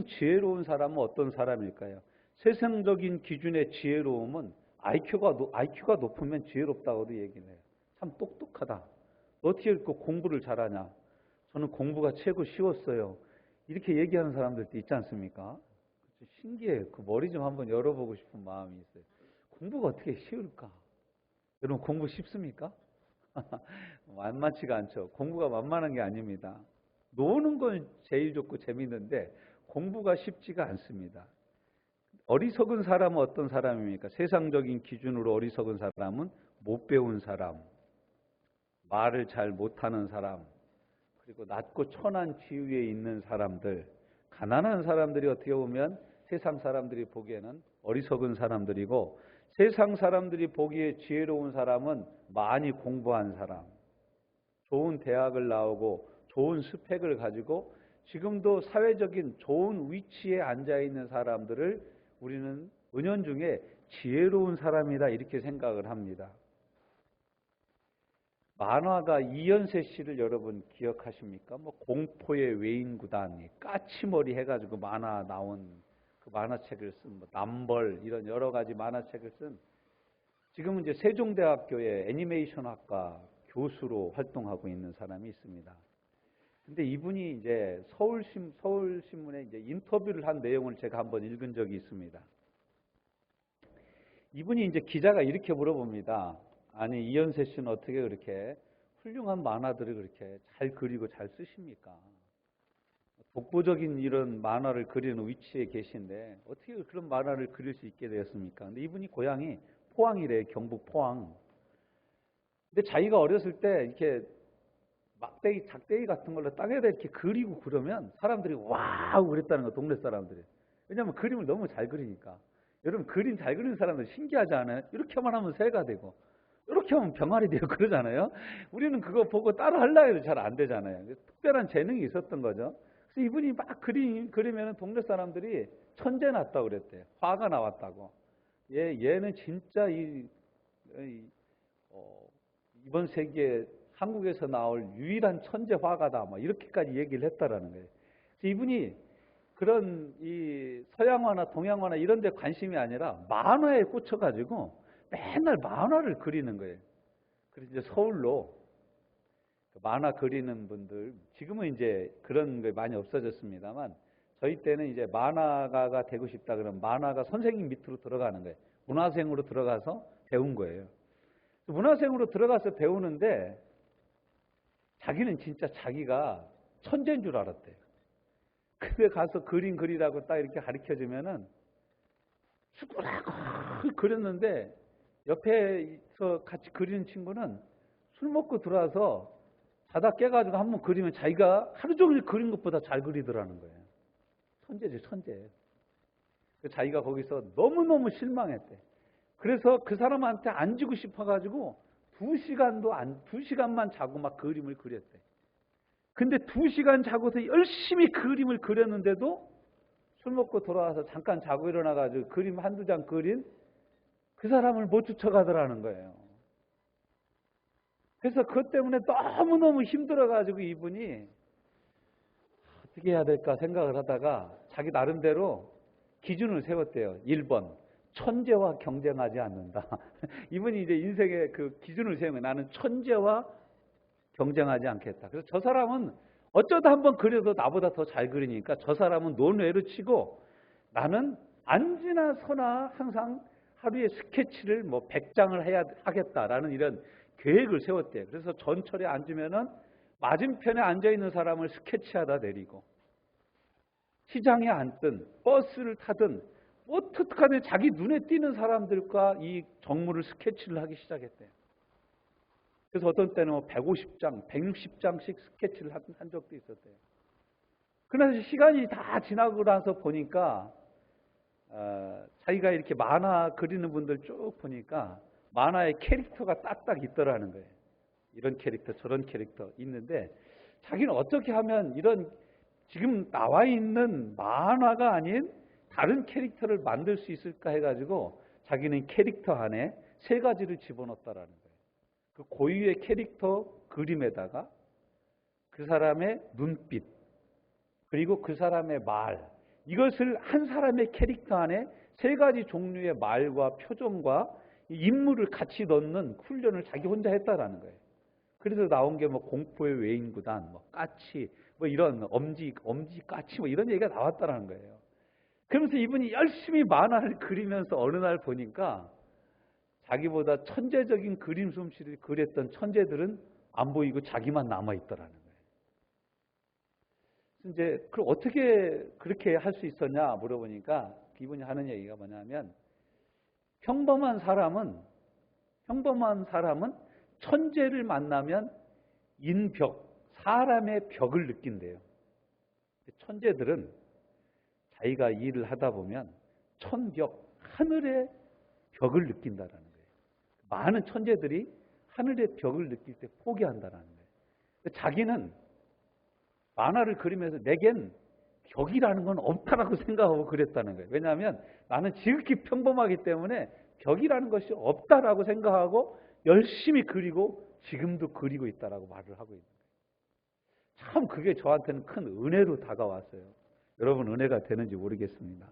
지혜로운 사람은 어떤 사람일까요? 세상적인 기준의 지혜로움은 IQ가 높으면 지혜롭다고도 얘기를 해요. 참 똑똑하다. 어떻게 그 공부를 잘하냐? 저는 공부가 최고 쉬웠어요. 이렇게 얘기하는 사람들도 있지 않습니까? 신기해요. 그 머리 좀 한번 열어보고 싶은 마음이 있어요. 공부가 어떻게 쉬울까? 여러분 공부 쉽습니까? 만만치가 않죠. 공부가 만만한 게 아닙니다. 노는 건 제일 좋고 재밌는데 공부가 쉽지가 않습니다. 어리석은 사람은 어떤 사람입니까? 세상적인 기준으로 어리석은 사람은 못 배운 사람, 말을 잘 못하는 사람, 그리고 낮고 천한 지위에 있는 사람들, 가난한 사람들이 어떻게 보면 세상 사람들이 보기에는 어리석은 사람들이고, 세상 사람들이 보기에 지혜로운 사람은 많이 공부한 사람, 좋은 대학을 나오고 좋은 스펙을 가지고 지금도 사회적인 좋은 위치에 앉아 있는 사람들을 우리는 은연중에 지혜로운 사람이다 이렇게 생각을 합니다. 만화가 이연세 씨를 여러분 기억하십니까? 뭐 공포의 외인구단, 까치머리 해가지고 만화 나온 그 만화책을 쓴 남벌 이런 여러 가지 만화책을 쓴, 지금은 이제 세종대학교의 애니메이션학과 교수로 활동하고 있는 사람이 있습니다. 근데 이분이 이제 서울신문에 이제 인터뷰를 한 내용을 제가 한번 읽은 적이 있습니다. 이분이 이제 기자가 이렇게 물어봅니다. 아니, 이연세 씨는 어떻게 그렇게 훌륭한 만화들을 그렇게 잘 그리고 잘 쓰십니까? 독보적인 이런 만화를 그리는 위치에 계신데 어떻게 그런 만화를 그릴 수 있게 되었습니까? 근데 이분이 고향이 포항이래요. 경북 포항. 근데 자기가 어렸을 때 이렇게 막대기, 작대기 같은 걸로 땅에다 이렇게 그리고 그러면 사람들이 와우 그랬다는 거, 동네 사람들이. 왜냐하면 그림을 너무 잘 그리니까. 여러분 그림 잘 그리는 사람들 신기하지 않아요? 이렇게만 하면 새가 되고 이렇게 하면 병아리 되고 그러잖아요. 우리는 그거 보고 따라 하려고 해도 잘 안 되잖아요. 특별한 재능이 있었던 거죠. 그래서 이분이 막 그리면 동네 사람들이 천재 났다고 그랬대요. 화가 나왔다고. 얘는 진짜 이번 세기에 한국에서 나올 유일한 천재 화가다. 뭐 이렇게까지 얘기를 했다라는 거예요. 그래서 이분이 그런 이 서양화나 동양화나 이런 데 관심이 아니라 만화에 꽂혀가지고 맨날 만화를 그리는 거예요. 그래서 이제 서울로 만화 그리는 분들, 지금은 이제 그런 게 많이 없어졌습니다만 저희 때는 이제 만화가가 되고 싶다 그러면 만화가 선생님 밑으로 들어가는 거예요. 문화생으로 들어가서 배운 거예요. 문화생으로 들어가서 배우는데 자기는 진짜 자기가 천재인 줄 알았대요. 근데 가서 그림 그리라고 딱 이렇게 가르쳐주면은 수구라고 그렸는데 옆에서 같이 그리는 친구는 술 먹고 들어와서 자다 깨가지고 한번 그리면 자기가 하루 종일 그린 것보다 잘 그리더라는 거예요. 천재죠, 천재. 자기가 거기서 너무너무 실망했대. 그래서 그 사람한테 앉고 싶어가지고 2시간만 자고 막 그림을 그렸대. 근데 2시간 자고서 열심히 그림을 그렸는데도 술 먹고 돌아와서 잠깐 자고 일어나가지고 그림 한두 장 그린 그 사람을 못 쫓아가더라는 거예요. 그래서 그것 때문에 너무너무 힘들어가지고 이분이 어떻게 해야 될까 생각을 하다가 자기 나름대로 기준을 세웠대요. 1번, 천재와 경쟁하지 않는다. 이분이 이제 인생의 그 기준을 세운 거예요. 나는 천재와 경쟁하지 않겠다. 그래서 저 사람은 어쩌다 한번 그려도 나보다 더 잘 그리니까 저 사람은 논외로 치고 나는 앉으나 서나 항상 하루에 스케치를 뭐 100장을 하겠다라는 이런 계획을 세웠대요. 그래서 전철에 앉으면은 맞은편에 앉아있는 사람을 스케치하다 내리고 시장에 앉든 버스를 타든 어떻게든 자기 눈에 띄는 사람들과 이 정물을 스케치를 하기 시작했대요. 그래서 어떤 때는 150장, 160장씩 스케치를 한 적도 있었대요. 그래서 시간이 다 지나고 나서 보니까 자기가 이렇게 만화 그리는 분들 쭉 보니까 만화의 캐릭터가 딱딱 있더라는 거예요. 이런 캐릭터, 저런 캐릭터 있는데 자기는 어떻게 하면 이런 지금 나와 있는 만화가 아닌 다른 캐릭터를 만들 수 있을까 해가지고 자기는 캐릭터 안에 3가지를 집어넣었다라는 거예요. 그 고유의 캐릭터 그림에다가 그 사람의 눈빛, 그리고 그 사람의 말, 이것을 한 사람의 캐릭터 안에 세 가지 종류의 말과 표정과 인물을 같이 넣는 훈련을 자기 혼자 했다라는 거예요. 그래서 나온 게 뭐 공포의 외인구단, 뭐 까치, 뭐 이런 엄지 까치 뭐 이런 얘기가 나왔다라는 거예요. 그러면서 이분이 열심히 만화를 그리면서 어느 날 보니까 자기보다 천재적인 그림 솜씨를 그렸던 천재들은 안 보이고 자기만 남아 있더라는 거예요. 이제 그럼 어떻게 그렇게 할 수 있었냐 물어보니까 이분이 하는 얘기가 뭐냐면 평범한 사람은 천재를 만나면 인벽, 사람의 벽을 느낀대요. 천재들은 자기가 일을 하다 보면 천벽, 하늘의 벽을 느낀다라는 거예요. 많은 천재들이 하늘의 벽을 느낄 때 포기한다라는 거예요. 자기는 만화를 그리면서 내겐 벽이라는 건 없다라고 생각하고 그랬다는 거예요. 왜냐하면 나는 지극히 평범하기 때문에 벽이라는 것이 없다라고 생각하고 열심히 그리고 지금도 그리고 있다라고 말을 하고 있는 거예요. 참 그게 저한테는 큰 은혜로 다가왔어요. 여러분 은혜가 되는지 모르겠습니다.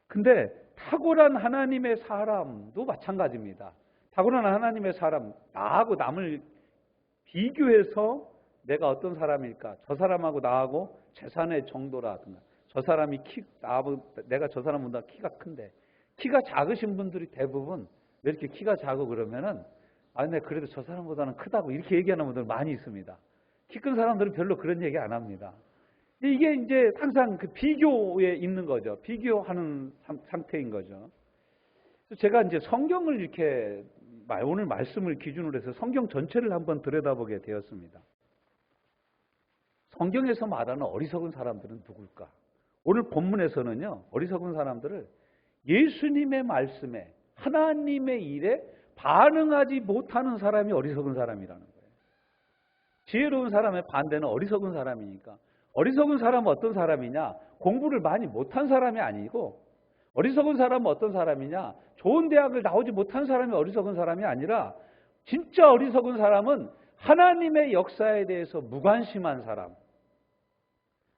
근데 탁월한 하나님의 사람도 마찬가지입니다. 탁월한 하나님의 사람, 나하고 남을 비교해서 내가 어떤 사람일까? 저 사람하고 나하고 재산의 정도라든가 저 사람이 내가 저 사람보다 키가 큰데 키가 작으신 분들이 대부분 왜 이렇게 키가 작고 그러면은 내 그래도 저 사람보다는 크다고 이렇게 얘기하는 분들 많이 있습니다. 키 큰 사람들은 별로 그런 얘기 안 합니다. 이게 이제 항상 그 비교에 있는 거죠. 비교하는 상태인 거죠. 제가 이제 성경을 이렇게 오늘 말씀을 기준으로 해서 성경 전체를 한번 들여다보게 되었습니다. 성경에서 말하는 어리석은 사람들은 누굴까? 오늘 본문에서는요, 어리석은 사람들을 예수님의 말씀에, 하나님의 일에 반응하지 못하는 사람이 어리석은 사람이라는 거예요. 지혜로운 사람의 반대는 어리석은 사람이니까. 어리석은 사람은 어떤 사람이냐? 공부를 많이 못한 사람이 아니고, 어리석은 사람은 어떤 사람이냐? 좋은 대학을 나오지 못한 사람이 어리석은 사람이 아니라, 진짜 어리석은 사람은 하나님의 역사에 대해서 무관심한 사람,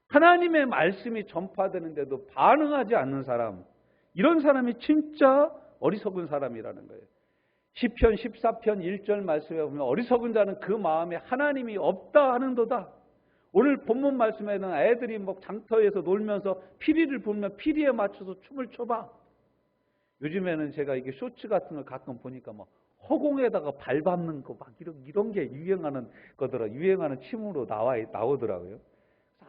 하나님의 말씀이 전파되는데도 반응하지 않는 사람, 이런 사람이 진짜 어리석은 사람이라는 거예요. 시편 14편 1절 말씀에 보면 어리석은 자는 그 마음에 하나님이 없다 하는도다. 오늘 본문 말씀에는 애들이 뭐 장터에서 놀면서 피리를 불면 피리에 맞춰서 춤을 춰봐. 요즘에는 제가 이게 쇼츠 같은 걸 가끔 보니까 막 허공에다가 발 밟는 거 막 이런 게 유행하는 거더라. 유행하는 춤으로 나오더라고요.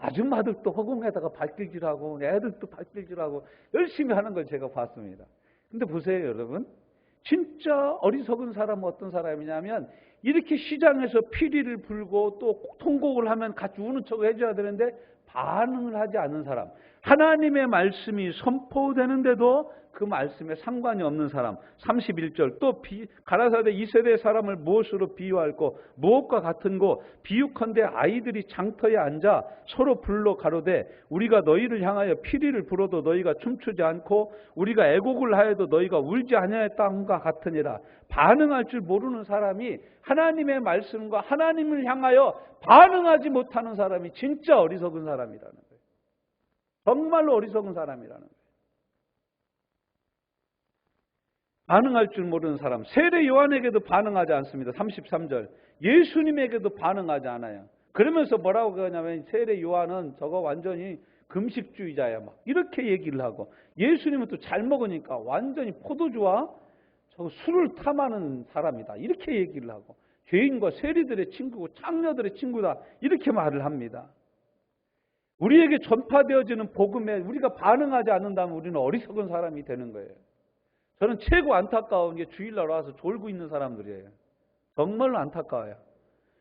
아줌마들도 허공에다가 발길질하고 애들도 발길질하고 열심히 하는 걸 제가 봤습니다. 근데 보세요, 여러분. 진짜 어리석은 사람은 어떤 사람이냐면 이렇게 시장에서 피리를 불고 또 통곡을 하면 같이 우는 척을 해줘야 되는데 반응을 하지 않는 사람. 하나님의 말씀이 선포되는데도 그 말씀에 상관이 없는 사람. 31절 또 가라사대 이 세대 사람을 무엇으로 비유할꼬 무엇과 같은고 비유컨대 아이들이 장터에 앉아 서로 불러 가로되 우리가 너희를 향하여 피리를 불어도 너희가 춤추지 않고 우리가 애곡을 하여도 너희가 울지 아니하였다함과 같으니라. 반응할 줄 모르는 사람이 하나님의 말씀과 하나님을 향하여 반응하지 못하는 사람이 진짜 어리석은 사람이라는 거예요. 정말로 어리석은 사람이라는 거예요. 반응할 줄 모르는 사람. 세례 요한에게도 반응하지 않습니다. 33절. 예수님에게도 반응하지 않아요. 그러면서 뭐라고 그러냐면 세례 요한은 저거 완전히 금식주의자야. 막 이렇게 얘기를 하고 예수님은 또 잘 먹으니까 완전히 포도주와 저 술을 탐하는 사람이다. 이렇게 얘기를 하고 죄인과 세리들의 친구고 창녀들의 친구다. 이렇게 말을 합니다. 우리에게 전파되어지는 복음에 우리가 반응하지 않는다면 우리는 어리석은 사람이 되는 거예요. 저는 최고 안타까운 게 주일날 와서 졸고 있는 사람들이에요. 정말로 안타까워요.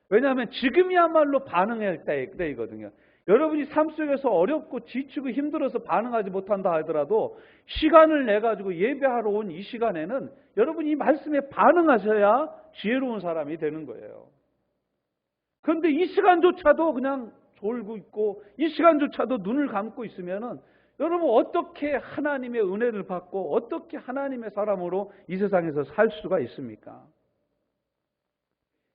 왜냐하면 지금이야말로 반응할 때이거든요. 여러분이 삶 속에서 어렵고 지치고 힘들어서 반응하지 못한다 하더라도 시간을 내가지고 예배하러 온 이 시간에는 여러분이 이 말씀에 반응하셔야 지혜로운 사람이 되는 거예요. 그런데 이 시간조차도 그냥 졸고 있고 이 시간조차도 눈을 감고 있으면은 여러분 어떻게 하나님의 은혜를 받고 어떻게 하나님의 사람으로 이 세상에서 살 수가 있습니까?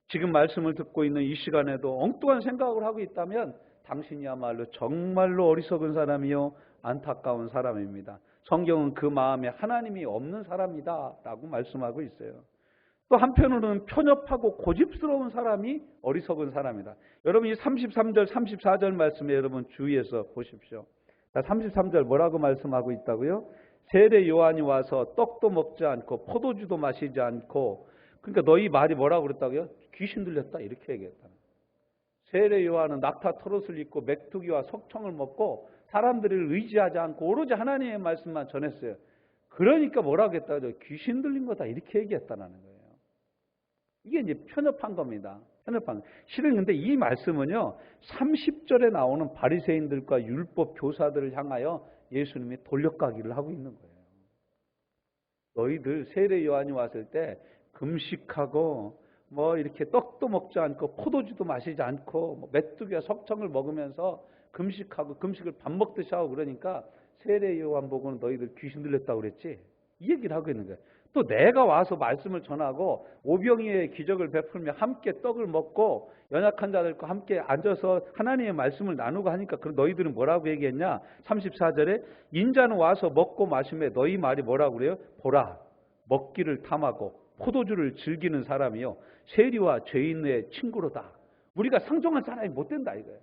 지금 말씀을 듣고 있는 이 시간에도 엉뚱한 생각을 하고 있다면 당신이야말로 정말로 어리석은 사람이요 안타까운 사람입니다. 성경은 그 마음에 하나님이 없는 사람이다 라고 말씀하고 있어요. 또 한편으로는 편협하고 고집스러운 사람이 어리석은 사람이다. 여러분 이 33절 34절 말씀에 여러분 주의해서 보십시오. 자, 33절 뭐라고 말씀하고 있다고요? 세례 요한이 와서 떡도 먹지 않고 포도주도 마시지 않고, 그러니까 너희 말이 뭐라고 그랬다고요? 귀신 들렸다 이렇게 얘기했다. 세례 요한은 낙타 털옷을 입고 메뚜기와 석청을 먹고 사람들을 의지하지 않고 오로지 하나님의 말씀만 전했어요. 그러니까 뭐라고 했다고요? 귀신 들린 거다 이렇게 얘기했다는 거예요. 이게 이제 편협한 겁니다. 편협한. 실은 근데 이 말씀은요, 30절에 나오는 바리새인들과 율법 교사들을 향하여 예수님이 돌려가기를 하고 있는 거예요. 너희들 세례 요한이 왔을 때 금식하고 뭐 이렇게 떡도 먹지 않고 포도주도 마시지 않고 뭐 메뚜기와 석청을 먹으면서 금식하고 금식을 밥 먹듯이 하고 그러니까 세례 요한 보고는 너희들 귀신 들렸다고 그랬지? 이 얘기를 하고 있는 거예요. 또 내가 와서 말씀을 전하고 오병이의 기적을 베풀며 함께 떡을 먹고 연약한 자들과 함께 앉아서 하나님의 말씀을 나누고 하니까 그럼 너희들은 뭐라고 얘기했냐? 34절에 인자는 와서 먹고 마시며 너희 말이 뭐라고 그래요? 보라, 먹기를 탐하고 포도주를 즐기는 사람이요 세리와 죄인의 친구로다. 우리가 상종한 사람이 못 된다 이거예요.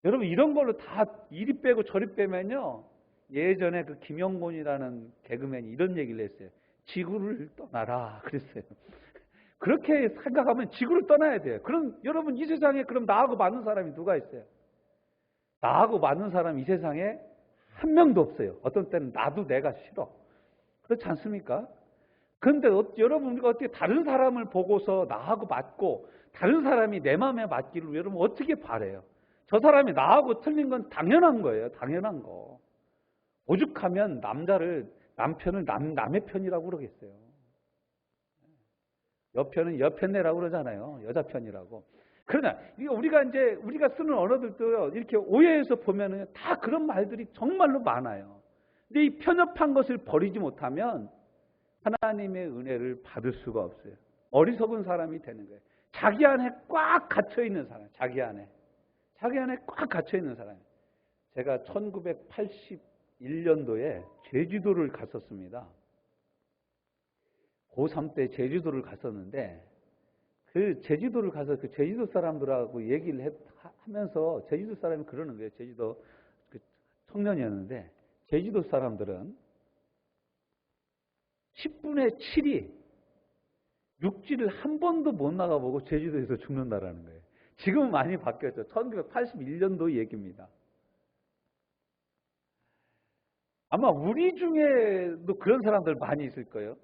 여러분 이런 걸로 다 이리 빼고 저리 빼면요, 예전에 그 김영곤이라는 개그맨이 이런 얘기를 했어요. 지구를 떠나라 그랬어요. 그렇게 생각하면 지구를 떠나야 돼요. 그럼 여러분 이 세상에 그럼 나하고 맞는 사람이 누가 있어요? 나하고 맞는 사람이 이 세상에 한 명도 없어요. 어떤 때는 나도 내가 싫어. 그렇지 않습니까? 그런데 여러분 우리가 어떻게 다른 사람을 보고서 나하고 맞고 다른 사람이 내 마음에 맞기를 여러분 어떻게 바래요? 저 사람이 나하고 틀린 건 당연한 거예요. 당연한 거. 오죽하면 남편을 남의 편이라고 그러겠어요. 여편은 여편네라고 그러잖아요. 여자 편이라고. 그러나 우리가 쓰는 언어들도 이렇게 오해해서 보면은 다 그런 말들이 정말로 많아요. 근데 이 편협한 것을 버리지 못하면 하나님의 은혜를 받을 수가 없어요. 어리석은 사람이 되는 거예요. 자기 안에 꽉 갇혀 있는 사람, 자기 안에 꽉 갇혀 있는 사람. 제가 1981년도에 제주도를 갔었습니다. 고3 때 제주도를 갔었는데 그 제주도를 가서 그 제주도 사람들하고 얘기를 하면서 제주도 사람이 그러는 거예요. 제주도 그 청년이었는데 제주도 사람들은 10분의 7이 육지를 한 번도 못 나가보고 제주도에서 죽는다라는 거예요. 지금은 많이 바뀌었죠. 1981년도 얘기입니다. 아마 우리 중에도 그런 사람들 많이 있을 거예요.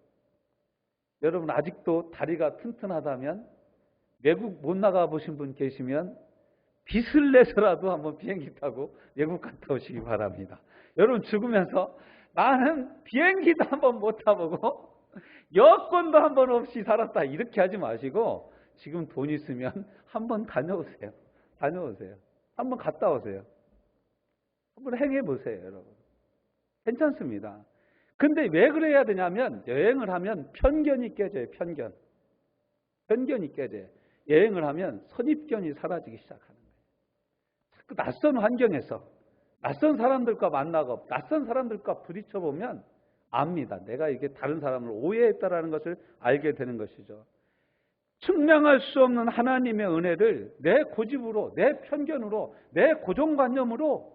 여러분 아직도 다리가 튼튼하다면 외국 못 나가보신 분 계시면 빚을 내서라도 한번 비행기 타고 외국 갔다 오시기 바랍니다. 여러분 죽으면서 나는 비행기도 한번 못 타보고 여권도 한번 없이 살았다 이렇게 하지 마시고 지금 돈 있으면 한번 다녀오세요. 한번 갔다 오세요. 한번 행해보세요. 여러분 괜찮습니다. 근데 왜 그래야 되냐면 여행을 하면 편견이 깨져요. 편견이 깨져요. 여행을 하면 선입견이 사라지기 시작하는 거예요. 자꾸 낯선 환경에서 낯선 사람들과 만나고 낯선 사람들과 부딪혀보면 압니다. 내가 이게 다른 사람을 오해했다라는 것을 알게 되는 것이죠. 측량할 수 없는 하나님의 은혜를 내 고집으로, 내 편견으로, 내 고정관념으로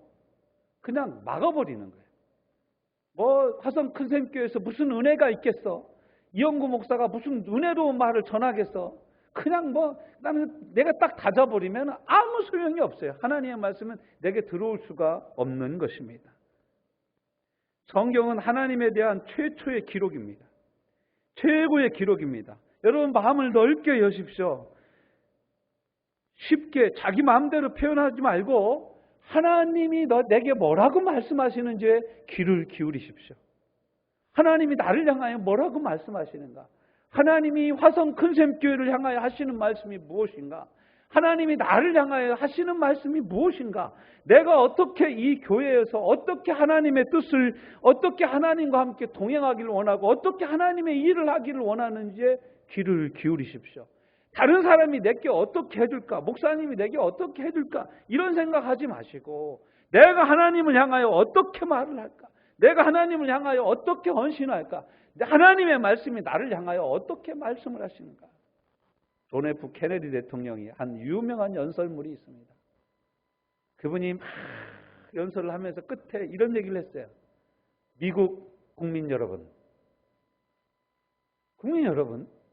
그냥 막아버리는 거예요. 뭐 화성 큰샘교회에서 무슨 은혜가 있겠어? 이영구 목사가 무슨 은혜로운 말을 전하겠어? 그냥 나는 내가 딱 다져버리면 아무 소용이 없어요. 하나님의 말씀은 내게 들어올 수가 없는 것입니다. 성경은 하나님에 대한 최초의 기록입니다. 최고의 기록입니다. 여러분 마음을 넓게 여십시오. 쉽게 자기 마음대로 표현하지 말고 하나님이 내게 뭐라고 말씀하시는지에 귀를 기울이십시오. 하나님이 나를 향하여 뭐라고 말씀하시는가? 하나님이 화성 큰샘교회를 향하여 하시는 말씀이 무엇인가? 하나님이 나를 향하여 하시는 말씀이 무엇인가? 내가 어떻게 이 교회에서 어떻게 하나님의 뜻을 어떻게 하나님과 함께 동행하기를 원하고 어떻게 하나님의 일을 하기를 원하는지에 귀를 기울이십시오. 다른 사람이 내게 어떻게 해줄까? 목사님이 내게 어떻게 해줄까? 이런 생각하지 마시고 내가 하나님을 향하여 어떻게 말을 할까? 내가 하나님을 향하여 어떻게 헌신할까? 하나님의 말씀이 나를 향하여 어떻게 말씀을 하시는가? 존 F 케네디 대통령이 한 유명한 연설물이 있습니다. 그분이 막 연설을 하면서 끝에 이런 얘기를 했어요. 미국 국민 여러분,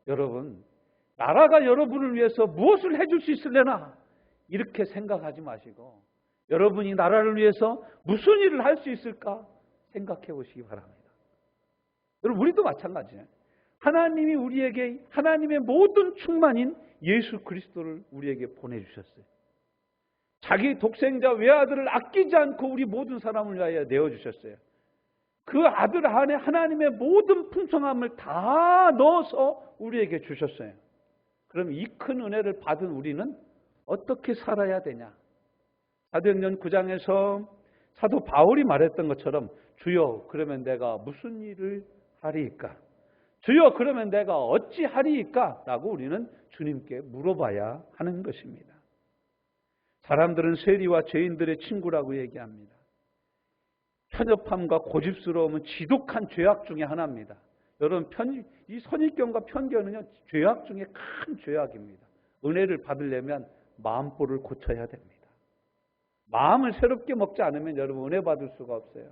여러분, 나라가 여러분을 위해서 무엇을 해줄 수 있을래나 이렇게 생각하지 마시고 여러분이 나라를 위해서 무슨 일을 할 수 있을까 생각해 보시기 바랍니다. 여러분, 우리도 마찬가지예요. 하나님이 우리에게 하나님의 모든 충만인 예수 그리스도를 우리에게 보내주셨어요. 자기 독생자 외아들을 아끼지 않고 우리 모든 사람을 위하여 내어주셨어요. 그 아들 안에 하나님의 모든 풍성함을 다 넣어서 우리에게 주셨어요. 그럼 이 큰 은혜를 받은 우리는 어떻게 살아야 되냐? 사도행전 9장에서 사도 바울이 말했던 것처럼 주여 그러면 내가 무슨 일을 하리이까? 주여 그러면 내가 어찌 하리이까? 라고 우리는 주님께 물어봐야 하는 것입니다. 사람들은 세리와 죄인들의 친구라고 얘기합니다. 편협함과 고집스러움은 지독한 죄악 중에 하나입니다. 여러분, 이 선입견과 편견은요, 죄악 중에 큰 죄악입니다. 은혜를 받으려면 마음보를 고쳐야 됩니다. 마음을 새롭게 먹지 않으면 여러분 은혜 받을 수가 없어요.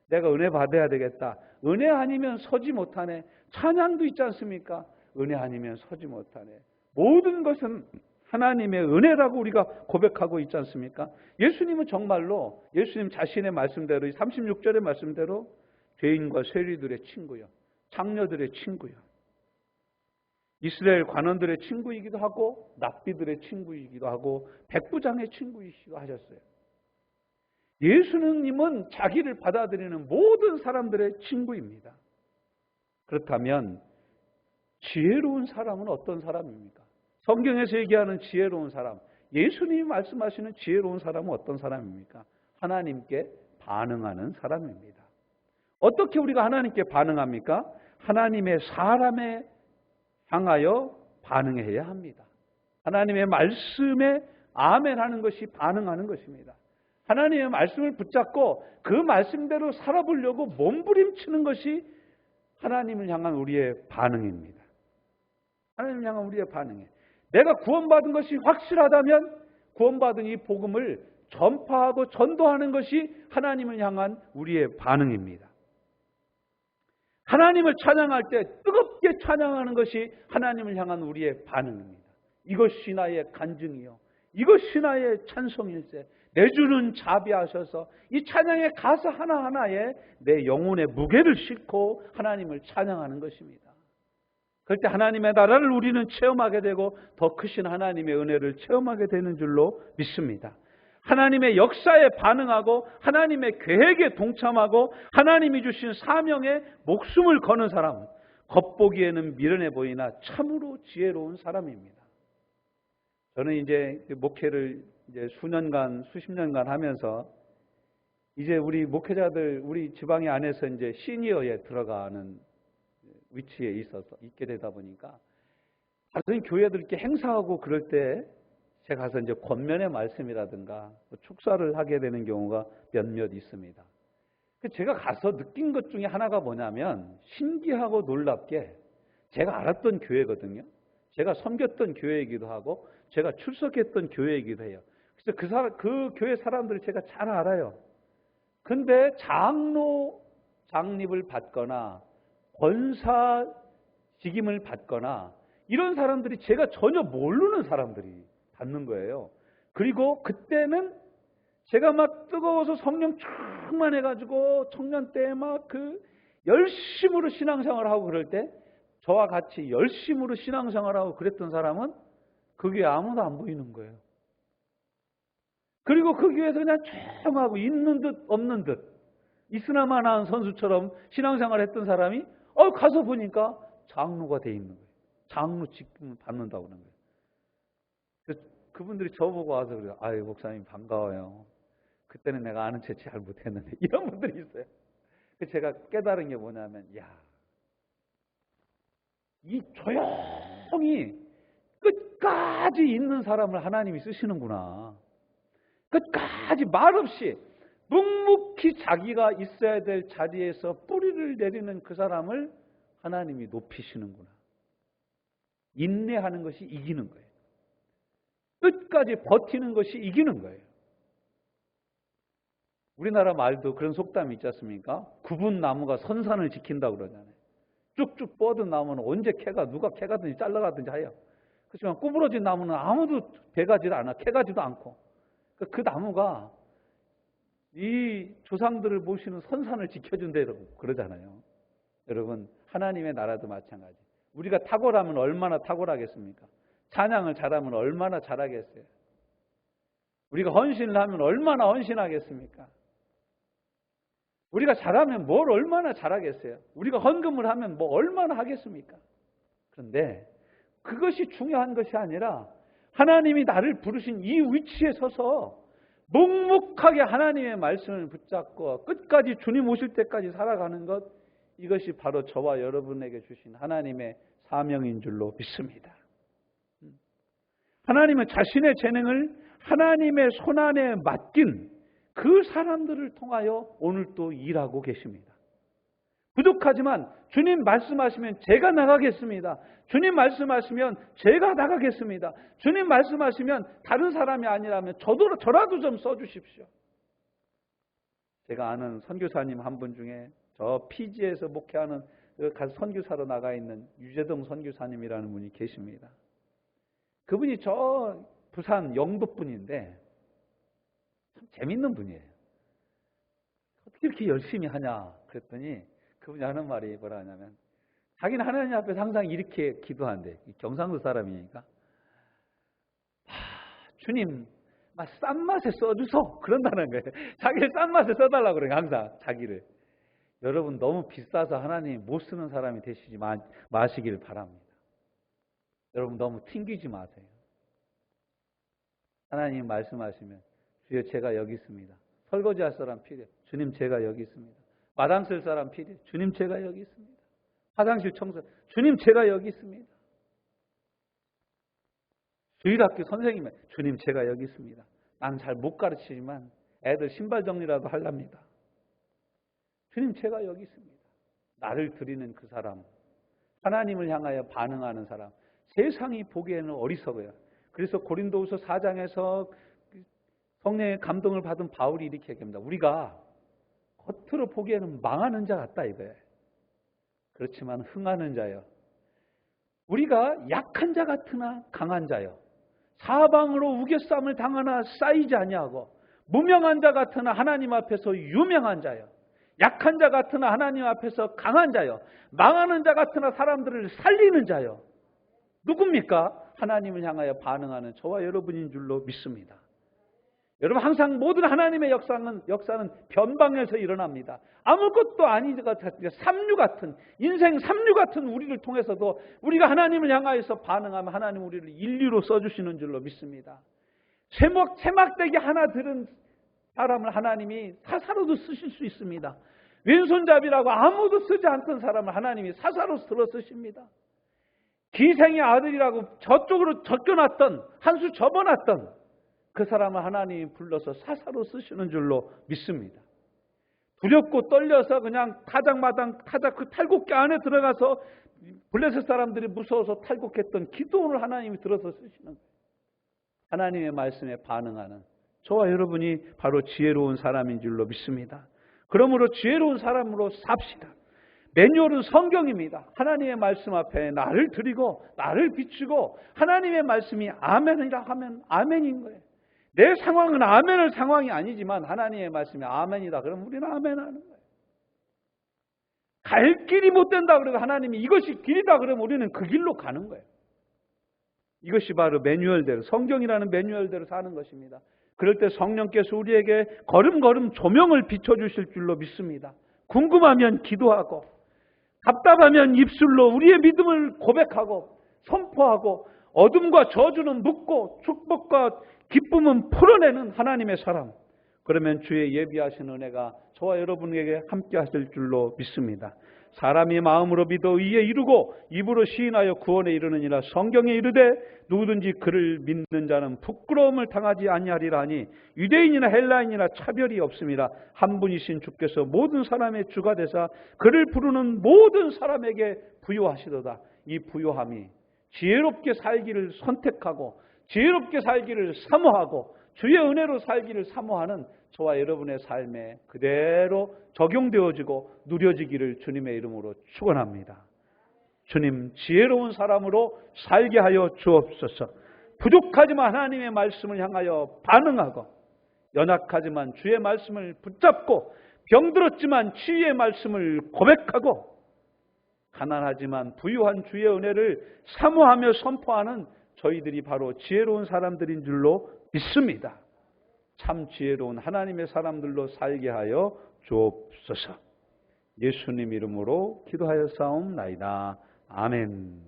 내가 은혜 받아야 되겠다. 은혜 아니면 서지 못하네. 찬양도 있지 않습니까? 은혜 아니면 서지 못하네. 모든 것은 하나님의 은혜라고 우리가 고백하고 있지 않습니까? 예수님은 정말로 예수님 자신의 말씀대로 36절의 말씀대로 죄인과 세리들의 친구요, 장녀들의 친구요, 이스라엘 관원들의 친구이기도 하고 납비들의 친구이기도 하고 백부장의 친구이시기도 하셨어요. 예수님은 자기를 받아들이는 모든 사람들의 친구입니다. 그렇다면 지혜로운 사람은 어떤 사람입니까? 성경에서 얘기하는 지혜로운 사람, 예수님이 말씀하시는 지혜로운 사람은 어떤 사람입니까? 하나님께 반응하는 사람입니다. 어떻게 우리가 하나님께 반응합니까? 하나님의 사람에 향하여 반응해야 합니다. 하나님의 말씀에 아멘하는 것이 반응하는 것입니다. 하나님의 말씀을 붙잡고 그 말씀대로 살아보려고 몸부림치는 것이 하나님을 향한 우리의 반응입니다. 하나님을 향한 우리의 반응이에요. 내가 구원받은 것이 확실하다면 구원받은 이 복음을 전파하고 전도하는 것이 하나님을 향한 우리의 반응입니다. 하나님을 찬양할 때 뜨겁게 찬양하는 것이 하나님을 향한 우리의 반응입니다. 이것이 나의 간증이요, 이것이 나의 찬송일세. 내 주는 자비하셔서 이 찬양의 가사 하나하나에 내 영혼의 무게를 싣고 하나님을 찬양하는 것입니다. 그럴 때 하나님의 나라를 우리는 체험하게 되고 더 크신 하나님의 은혜를 체험하게 되는 줄로 믿습니다. 하나님의 역사에 반응하고 하나님의 계획에 동참하고 하나님이 주신 사명에 목숨을 거는 사람은 겉보기에는 미련해 보이나 참으로 지혜로운 사람입니다. 저는 이제 목회를 이제 수년간, 수십 년간 하면서 이제 우리 목회자들, 우리 지방의 안에서 이제 시니어에 들어가는 위치에 있게 되다 보니까 다른 교회들 이렇게 행사하고 그럴 때 제가 가서 이제 권면의 말씀이라든가 축사를 하게 되는 경우가 몇몇 있습니다. 제가 가서 느낀 것 중에 하나가 뭐냐면 신기하고 놀랍게 제가 알았던 교회거든요. 제가 섬겼던 교회이기도 하고 제가 출석했던 교회이기도 해요. 그래서 그 교회 사람들을 제가 잘 알아요. 근데 장로 장립을 받거나 권사 직임을 받거나 이런 사람들이 제가 전혀 모르는 사람들이 받는 거예요. 그리고 그때는 제가 막 뜨거워서 성령 충만해가지고 청년 때 막 그 열심으로 신앙생활하고 그럴 때 저와 같이 열심으로 신앙생활하고 그랬던 사람은 그 교회 아무도 안 보이는 거예요. 그리고 그 교회에서 그냥 조용하고 있는 듯 없는 듯 있으나마나한 선수처럼 신앙생활했던 사람이 가서 보니까 장로가 돼 있는 거예요. 장로 직분을 받는다고 그러는 거예요. 그래서 그분들이 저보고 와서 그래요. 아유 목사님 반가워요. 그때는 내가 아는 체 잘 못했는데 이런 분들이 있어요. 그래서 제가 깨달은 게 뭐냐면 이 조용히 끝까지 있는 사람을 하나님이 쓰시는구나. 끝까지 말없이 묵묵히 자기가 있어야 될 자리에서 뿌리를 내리는 그 사람을 하나님이 높이시는구나. 인내하는 것이 이기는 거예요. 끝까지 버티는 것이 이기는 거예요. 우리나라 말도 그런 속담이 있지 않습니까? 굽은 나무가 선산을 지킨다고 그러잖아요. 쭉쭉 뻗은 나무는 언제 누가 캐가든지 잘라가든지 해요. 그렇지만 구부러진 나무는 아무도 베가지도 않아, 캐가지도 않고. 그 나무가 이 조상들을 모시는 선산을 지켜준다고 그러잖아요. 여러분, 하나님의 나라도 마찬가지. 우리가 탁월하면 얼마나 탁월하겠습니까? 찬양을 잘하면 얼마나 잘하겠어요? 우리가 헌신을 하면 얼마나 헌신하겠습니까? 우리가 잘하면 뭘 얼마나 잘하겠어요? 우리가 헌금을 하면 뭐 얼마나 하겠습니까? 그런데 그것이 중요한 것이 아니라 하나님이 나를 부르신 이 위치에 서서 묵묵하게 하나님의 말씀을 붙잡고 끝까지 주님 오실 때까지 살아가는 것, 이것이 바로 저와 여러분에게 주신 하나님의 사명인 줄로 믿습니다. 하나님은 자신의 재능을 하나님의 손안에 맡긴 그 사람들을 통하여 오늘 또 일하고 계십니다. 부족하지만 주님 말씀하시면 제가 나가겠습니다. 주님 말씀하시면 제가 나가겠습니다. 주님 말씀하시면 다른 사람이 아니라면 저라도 좀 써주십시오. 제가 아는 선교사님 한 분 중에 저 피지에서 목회하는 선교사로 나가 있는 유재동 선교사님이라는 분이 계십니다. 그분이 저 부산 영도 분인데 참 재밌는 분이에요. 어떻게 이렇게 열심히 하냐 그랬더니 그분이 하는 말이 뭐라 하냐면 자기는 하나님 앞에서 항상 이렇게 기도한대. 경상도 사람이니까 주님 싼 맛에 써주소 그런다는 거예요. 자기를 싼 맛에 써달라고 그래요. 항상 자기를. 여러분 너무 비싸서 하나님 못 쓰는 사람이 되시지 마시길 바랍니다. 여러분 너무 튕기지 마세요. 하나님 말씀하시면 주여 제가 여기 있습니다. 설거지할 사람 필요해. 주님 제가 여기 있습니다. 마당 쓸 사람 필요해. 주님 제가 여기 있습니다. 화장실 청소. 주님 제가 여기 있습니다. 주일학교 선생님 주님 제가 여기 있습니다. 난 잘 못 가르치지만 애들 신발 정리라도 하랍니다. 주님 제가 여기 있습니다. 나를 드리는 그 사람, 하나님을 향하여 반응하는 사람, 세상이 보기에는 어리석어요. 그래서 고린도후서 4장에서 성령의 감동을 받은 바울이 이렇게 얘기합니다. 우리가 겉으로 보기에는 망하는 자 같다 이거예요. 그렇지만 흥하는 자요. 우리가 약한 자 같으나 강한 자요. 사방으로 우겨쌈을 당하나 쌓이지 아니하고 무명한 자 같으나 하나님 앞에서 유명한 자요. 약한 자 같으나 하나님 앞에서 강한 자요. 망하는 자 같으나 사람들을 살리는 자요. 누굽니까? 하나님을 향하여 반응하는 저와 여러분인 줄로 믿습니다. 여러분 항상 모든 하나님의 역사는 변방에서 일어납니다. 아무것도 아니가 삼류 같은 인생 삼류 같은 우리를 통해서도 우리가 하나님을 향하여서 반응하면 하나님 우리를 인류로 써주시는 줄로 믿습니다. 세막대기 하나 들은 사람을 하나님이 사사로도 쓰실 수 있습니다. 왼손잡이라고 아무도 쓰지 않던 사람을 하나님이 사사로 들어 쓰십니다. 기생의 아들이라고 저쪽으로 적겨놨던 한 수 접어놨던 그 사람을 하나님이 불러서 사사로 쓰시는 줄로 믿습니다. 두렵고 떨려서 그냥 그 탈곡기 안에 들어가서 블레셋 사람들이 무서워서 탈곡했던 기도원을 하나님이 들어서 쓰시는 거예요. 하나님의 말씀에 반응하는 저와 여러분이 바로 지혜로운 사람인 줄로 믿습니다. 그러므로 지혜로운 사람으로 삽시다. 매뉴얼은 성경입니다. 하나님의 말씀 앞에 나를 드리고 나를 비추고 하나님의 말씀이 아멘이라 하면 아멘인 거예요. 내 상황은 아멘할 상황이 아니지만 하나님의 말씀이 아멘이다 그러면 우리는 아멘하는 거예요. 갈 길이 못 된다 그러고 하나님이 이것이 길이다 그러면 우리는 그 길로 가는 거예요. 이것이 바로 매뉴얼대로 성경이라는 매뉴얼대로 사는 것입니다. 그럴 때 성령께서 우리에게 걸음걸음 조명을 비춰주실 줄로 믿습니다. 궁금하면 기도하고 답답하면 입술로 우리의 믿음을 고백하고 선포하고 어둠과 저주는 묻고 축복과 기쁨은 풀어내는 하나님의 사람. 그러면 주의 예비하신 은혜가 저와 여러분에게 함께 하실 줄로 믿습니다. 사람이 마음으로 믿어 의에 이르고 입으로 시인하여 구원에 이르느니라. 성경에 이르되 누구든지 그를 믿는 자는 부끄러움을 당하지 아니하리라 하니 유대인이나 헬라인이나 차별이 없습니다. 한 분이신 주께서 모든 사람의 주가 되사 그를 부르는 모든 사람에게 부요하시도다. 이 부요함이 지혜롭게 살기를 선택하고 지혜롭게 살기를 사모하고 주의 은혜로 살기를 사모하는 저와 여러분의 삶에 그대로 적용되어지고 누려지기를 주님의 이름으로 축원합니다. 주님, 지혜로운 사람으로 살게 하여 주옵소서. 부족하지만 하나님의 말씀을 향하여 반응하고 연약하지만 주의 말씀을 붙잡고 병들었지만 치유의 말씀을 고백하고 가난하지만 부유한 주의 은혜를 사모하며 선포하는 저희들이 바로 지혜로운 사람들인 줄로 믿습니다. 참 지혜로운 하나님의 사람들로 살게 하여 주옵소서. 예수님 이름으로 기도하여 싸움나이다. 아멘.